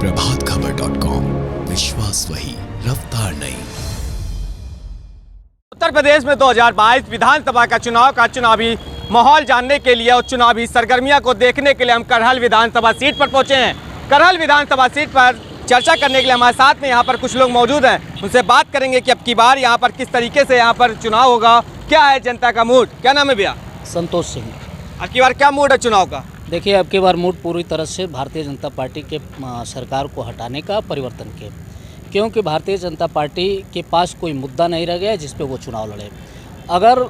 प्रभातखबर.com, विश्वास वही, रफ्तार नहीं। उत्तर प्रदेश में 2022 विधानसभा का चुनावी माहौल जानने के लिए और चुनावी सरगर्मियों को देखने के लिए हम करहल विधानसभा सीट पर पहुंचे हैं। करहल विधानसभा सीट पर चर्चा करने के लिए हमारे साथ में यहाँ पर कुछ लोग मौजूद हैं। उनसे बात करेंगे कि अब की बार यहाँ पर किस तरीके से यहाँ पर चुनाव होगा, क्या है जनता का मूड। क्या नाम है भैया? संतोष सिंह। अब की बार क्या मूड है चुनाव का? देखिए, अब की बार मूड पूरी तरह से भारतीय जनता पार्टी के सरकार को हटाने का, परिवर्तन के, क्योंकि भारतीय जनता पार्टी के पास कोई मुद्दा नहीं रह गया जिस पे वो चुनाव लड़े। अगर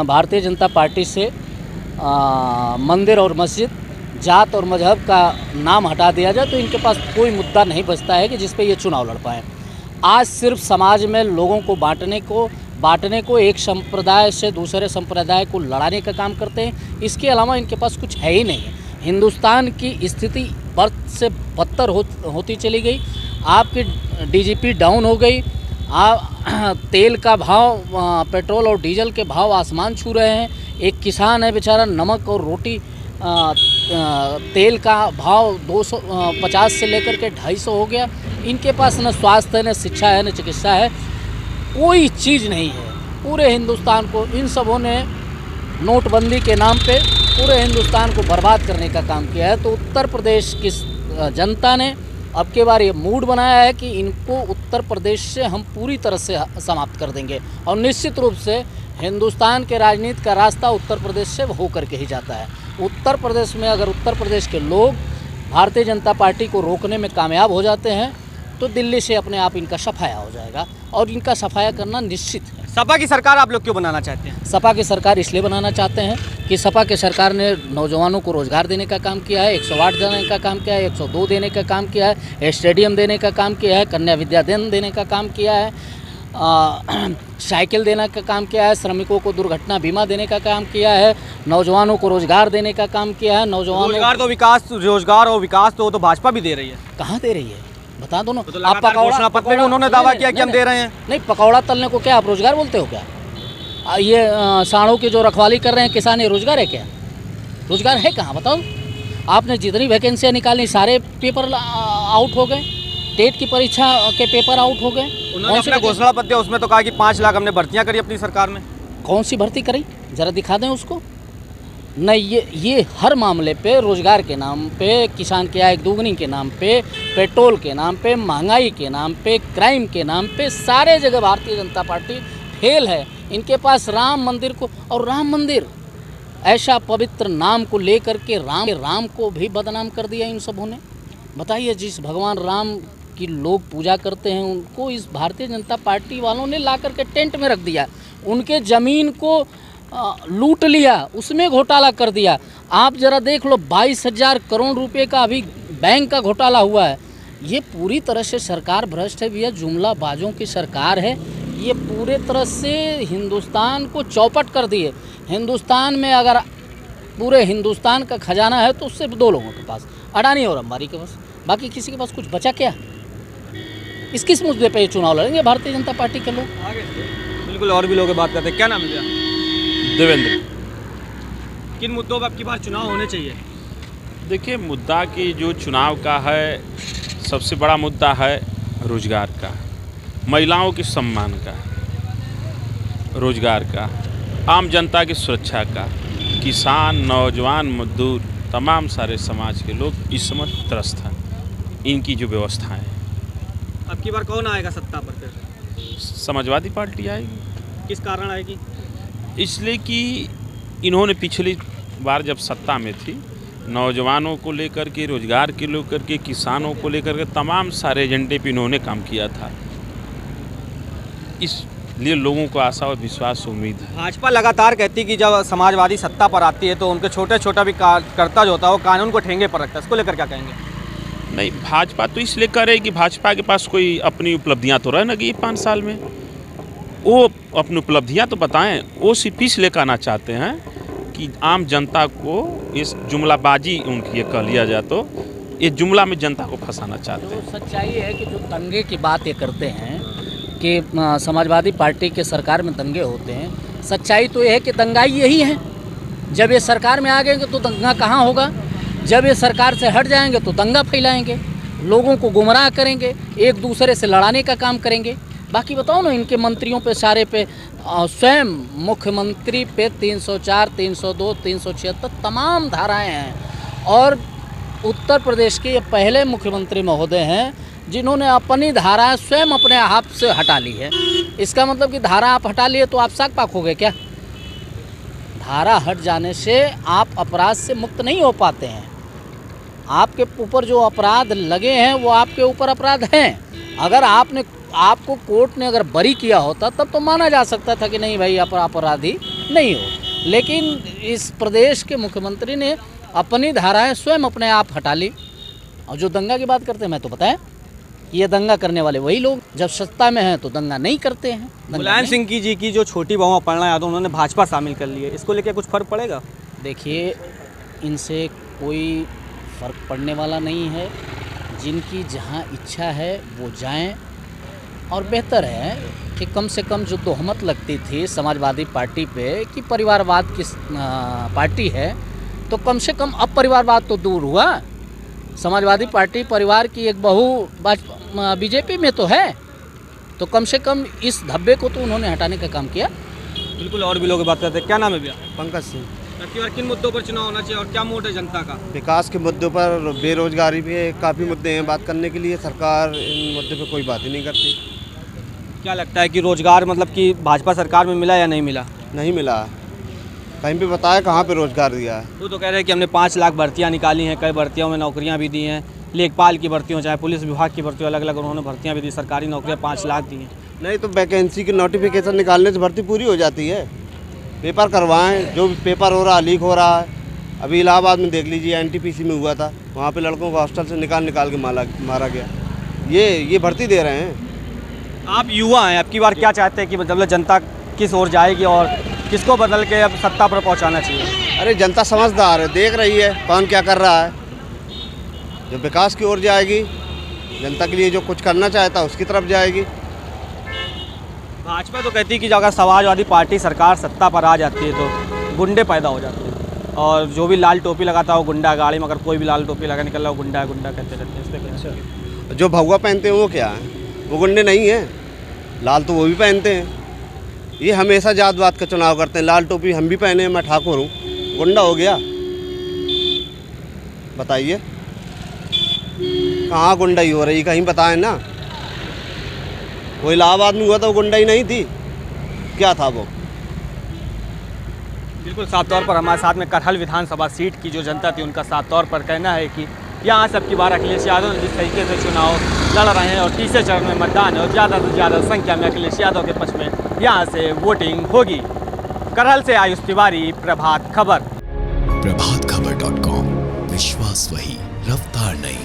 भारतीय जनता पार्टी से मंदिर और मस्जिद, जात और मजहब का नाम हटा दिया जाए तो इनके पास कोई मुद्दा नहीं बचता है कि जिस पे ये चुनाव लड़ पाएँ। आज सिर्फ समाज में लोगों को बांटने को एक संप्रदाय से दूसरे संप्रदाय को लड़ाने का काम करते हैं। इसके अलावा इनके पास कुछ है ही नहीं है। हिंदुस्तान की स्थिति बद से बदतर होती चली गई। आपकी डीजीपी डाउन हो गई। तेल का भाव, पेट्रोल और डीजल के भाव आसमान छू रहे हैं। एक किसान है बेचारा, नमक और रोटी, तेल का भाव 250 से लेकर के 250 हो गया। इनके पास न स्वास्थ्य है, न शिक्षा है, न चिकित्सा है, कोई चीज़ नहीं है। पूरे हिंदुस्तान को इन सबों ने नोटबंदी के नाम पे पूरे हिंदुस्तान को बर्बाद करने का काम किया है। तो उत्तर प्रदेश की जनता ने अब के बार ये मूड बनाया है कि इनको उत्तर प्रदेश से हम पूरी तरह से समाप्त कर देंगे। और निश्चित रूप से हिंदुस्तान के राजनीति का रास्ता उत्तर प्रदेश से होकर के ही जाता है। उत्तर प्रदेश में अगर उत्तर प्रदेश के लोग भारतीय जनता पार्टी को रोकने में कामयाब हो जाते हैं तो दिल्ली से अपने आप इनका सफाया हो जाएगा, और इनका सफाया करना निश्चित है। सपा की सरकार आप लोग क्यों बनाना चाहते हैं? सपा की सरकार इसलिए बनाना चाहते हैं कि सपा की सरकार ने नौजवानों को रोजगार देने का काम किया है, 108 देने का काम किया है, 102 देने का काम किया है, स्टेडियम देने का काम किया है, कन्या विद्यादान देने का काम किया है, साइकिल देने का काम किया है, श्रमिकों को दुर्घटना बीमा देने का काम किया है, नौजवानों को रोजगार देने का काम किया है। रोजगार और विकास तो भाजपा भी दे रही है। कहाँ दे रही है बता दो ना। तो आप घोषणा पत्र में उन्होंने दावा किया कि हम दे रहे हैं। नहीं, पकौड़ा तलने को क्या आप रोजगार बोलते हो क्या? ये सांडों की जो रखवाली कर रहे हैं किसान, ये रोजगार है क्या? रोजगार है कहाँ बताओ? आपने जितनी वैकेंसियाँ निकाली सारे पेपर आउट हो गए। टेट की परीक्षा के पेपर आउट हो गए। उन्होंने अपना घोषणा पत्र उसमें तो कहा कि 5 लाख हमने भर्तियाँ करी अपनी सरकार में। कौन सी भर्ती करी जरा दिखा दें उसको। नहीं, ये हर मामले पे, रोजगार के नाम पे, किसान की आय दोगुनी के नाम पे, पेट्रोल के नाम पे, महंगाई के नाम पे, क्राइम के नाम पे, सारे जगह भारतीय जनता पार्टी फेल है। इनके पास राम मंदिर को, और राम मंदिर ऐसा पवित्र नाम को लेकर के राम को भी बदनाम कर दिया इन सबों ने। बताइए, जिस भगवान राम की लोग पूजा करते हैं उनको इस भारतीय जनता पार्टी वालों ने ला करके टेंट में रख दिया। उनके ज़मीन को लूट लिया, उसमें घोटाला कर दिया। आप जरा देख लो, 22,000 करोड़ रुपए का अभी बैंक का घोटाला हुआ है। ये पूरी तरह से सरकार भ्रष्ट है भैया, जुमलाबाजों की सरकार है। ये पूरे तरह से हिंदुस्तान को चौपट कर दिए। हिंदुस्तान में अगर पूरे हिंदुस्तान का खजाना है तो सिर्फ 2 लोगों के पास, अडानी और अंबानी के पास, बाकी किसी के पास कुछ बचा क्या? किस मुद्दे पे चुनाव लड़ेंगे भारतीय जनता पार्टी के लोग? बिल्कुल, और भी लोग बात करते हैं। क्या नाम है? देवेंद्र। किन मुद्दों पर अब की बार चुनाव होने चाहिए? देखिए, मुद्दा की जो चुनाव का है, सबसे बड़ा मुद्दा है रोजगार का, महिलाओं के सम्मान का, रोजगार का, आम जनता की सुरक्षा का, किसान, नौजवान, मजदूर, तमाम सारे समाज के लोग इस समय त्रस्त हैं। इनकी जो व्यवस्थाएं हैं। अब की बार कौन आएगा सत्ता पर? फिर समाजवादी पार्टी आएगी। किस कारण आएगी? इसलिए कि इन्होंने पिछली बार जब सत्ता में थी, नौजवानों को लेकर के, रोजगार के लेकर के, किसानों को लेकर के, तमाम सारे एजेंडे पे इन्होंने काम किया था। इसलिए लोगों को आशा और विश्वास, उम्मीद है। भाजपा लगातार कहती कि जब समाजवादी सत्ता पर आती है तो उनके छोटा भी कार्यकर्ता जो होता है वो कानून को ठेंगे पर रखता है। इसको लेकर क्या कहेंगे? नहीं, भाजपा तो इसलिए करे कि भाजपा के पास कोई अपनी उपलब्धियां तो रह न गई 5 साल में। वो अपनी उपलब्धियां तो बताएं। वो सिर्फ इसलिए कहना चाहते हैं कि आम जनता को इस जुमलाबाजी उनकी कह लिया जाए तो ये जुमला में जनता को फंसाना चाहते हैं। सच्चाई है कि जो दंगे की बात ये करते हैं कि समाजवादी पार्टी के सरकार में दंगे होते हैं, सच्चाई तो ये है कि दंगाई यही है। जब ये सरकार में आ गएंगे तो दंगा कहाँ होगा? जब ये सरकार से हट जाएंगे तो दंगा फैलाएंगे। लोगों को गुमराह करेंगे, एक दूसरे से लड़ाने का काम करेंगे। बाकी बताओ ना, इनके मंत्रियों पे सारे पे स्वयं मुख्यमंत्री पे 304, 302, 376 तमाम धाराएं हैं। और उत्तर प्रदेश के ये पहले मुख्यमंत्री महोदय हैं जिन्होंने अपनी धारा स्वयं अपने हाथ से हटा ली है। इसका मतलब कि धारा आप हटा लिए तो आप साग पाक हो गए क्या? धारा हट जाने से आप अपराध से मुक्त नहीं हो पाते हैं। आपके ऊपर जो अपराध लगे हैं वो आपके ऊपर अपराध हैं। अगर आपको कोर्ट ने अगर बरी किया होता तब तो माना जा सकता था कि नहीं भाई आप अपराधी नहीं हो। लेकिन इस प्रदेश के मुख्यमंत्री ने अपनी धाराएं स्वयं अपने आप हटा ली। और जो दंगा की बात करते हैं, मैं तो बताएं ये दंगा करने वाले वही लोग जब सत्ता में हैं तो दंगा नहीं करते हैं। मुलायम सिंह जी की जो छोटी बहू अपर्णा यादव उन्होंने भाजपा शामिल कर ली है, इसको लेकर कुछ फर्क पड़ेगा? देखिए, इनसे कोई फ़र्क पड़ने वाला नहीं है। जिनकी जहां इच्छा है वो जाएं। और बेहतर है कि कम से कम जो तोहमत लगती थी समाजवादी पार्टी पे कि परिवारवाद की पार्टी है, तो कम से कम अब परिवारवाद तो दूर हुआ। समाजवादी पार्टी परिवार की एक बहू बीजेपी में तो है, तो कम से कम इस धब्बे को तो उन्होंने हटाने का काम किया। बिल्कुल, और भी लोग बात करते हैं। क्या नाम है भैया? पंकज सिंह। आपकी बार किन मुद्दों पर चुनाव होना चाहिए और क्या मोड है जनता का? विकास के मुद्दों पर, बेरोजगारी पे काफ़ी मुद्दे हैं बात करने के लिए। सरकार इन मुद्दे पे कोई बात ही नहीं करती। क्या लगता है कि रोजगार मतलब कि भाजपा सरकार में मिला या नहीं मिला? नहीं मिला। कहीं पे बताया कहाँ पे रोजगार दिया है? वो तो कह रहे हैं कि हमने 5 लाख भर्तियाँ निकाली हैं, कई भर्तियों में नौकरियाँ भी दी हैं, लेखपाल की भर्ती हो चाहे पुलिस विभाग की भर्ती हो, अलग अलग उन्होंने भर्तियाँ भी दी, सरकारी नौकरियाँ 5 लाख दी हैं। नहीं तो वैकेंसी की नोटिफिकेशन निकालने से भर्ती पूरी हो जाती है। पेपर करवाएं, जो भी पेपर हो रहा है लीक हो रहा है। अभी इलाहाबाद में देख लीजिए, NTPC में हुआ था, वहाँ पे लड़कों को हॉस्टल से निकाल के मारा गया। ये भर्ती दे रहे हैं। आप युवा हैं, आपकी बार क्या चाहते हैं कि मतलब जनता किस ओर जाएगी और किसको बदल के अब सत्ता पर पहुंचाना चाहिए? अरे जनता समझदार है, देख रही है कौन क्या कर रहा है। जो विकास की ओर जाएगी, जनता के लिए जो कुछ करना चाहता है उसकी तरफ जाएगी। भाजपा तो कहती है कि अगर समाजवादी पार्टी सरकार सत्ता पर आ जाती है तो गुंडे पैदा हो जाते हैं और जो भी लाल टोपी लगाता है वो गुंडा, गाड़ी में अगर कोई भी लाल टोपी लगा निकल रहा है वो गुंडा कहते रहते हैं। इस पर क्या? जो भगवा पहनते हैं वो क्या है? वो गुंडे नहीं हैं। लाल तो वो भी पहनते हैं। ये हमेशा जातवाद का चुनाव करते हैं। लाल टोपी हम भी पहने, मैं ठाकुर हूँ, गुंडा हो गया? बताइए कहाँ गुंडाई हो रही, कहीं बताएं ना। वो इलाहाबाद में हुआ था, वो गुंडाई नहीं थी, क्या था वो? बिल्कुल साफ तौर पर हमारे साथ में करहल विधानसभा सीट की जो जनता थी उनका साफ तौर पर कहना है कि यहाँ सबकी बार अखिलेश यादव ने जिस तरीके से चुनाव लड़ रहे हैं और तीसरे चरण में मतदान है और ज़्यादा से ज़्यादा संख्या में अखिलेश यादव के पक्ष में यहाँ से वोटिंग होगी। करहल से आयुष तिवारी, प्रभात खबर। प्रभातखबर.com, विश्वास वही, रफ्तार नहीं।